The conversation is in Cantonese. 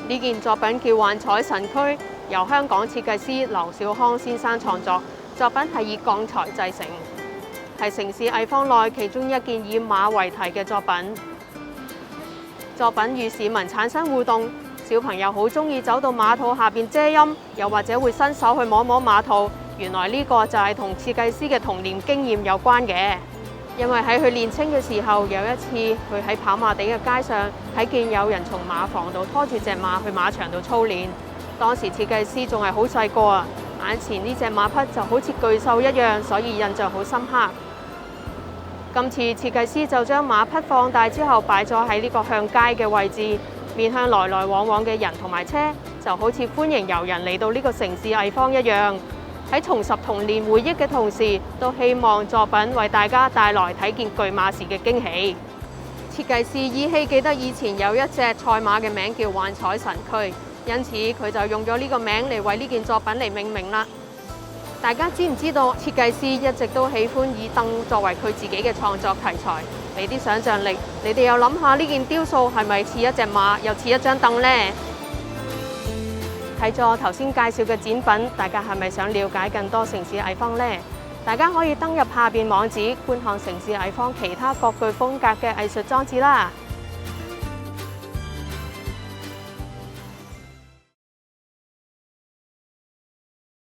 呢件作品叫《幻彩神區》，由香港設計師劉少康先生創作。作品係以鋼材製成，係城市藝坊內其中一件以馬為題嘅作品。作品與市民產生互動，小朋友好中意走到馬肚下邊遮陰，又或者會伸手去摸摸馬肚。原來呢個就係同設計師嘅童年經驗有關嘅。因為喺佢年青嘅時候，有一次佢喺跑馬地嘅街上睇見有人從馬房度拖住隻馬去馬場度操練。當時設計師仲係好細個啊，眼前呢隻馬匹就好似巨獸一樣，所以印象好深刻。今次設計師就將馬匹放大之後擺咗喺呢個向街嘅位置，面向來來往往嘅人同埋車，就好似歡迎遊人嚟到呢個城市藝坊一樣。喺重拾童年回憶嘅同時，都希望作品為大家帶來睇見巨馬時嘅驚喜。設計師依稀記得以前有一隻賽馬嘅名叫幻彩神區，因此佢就用咗呢個名嚟為呢件作品嚟命名啦。大家知唔知道設計師一直都喜歡以凳作為佢自己嘅創作題材？俾啲想像力，你哋又諗下呢件雕塑係咪似一隻馬，又似一張凳呢？睇咗頭先介紹嘅展品，大家係咪想了解更多城市藝坊呢？大家可以登入下邊網址觀看城市藝坊其他各具風格嘅藝術裝置啦。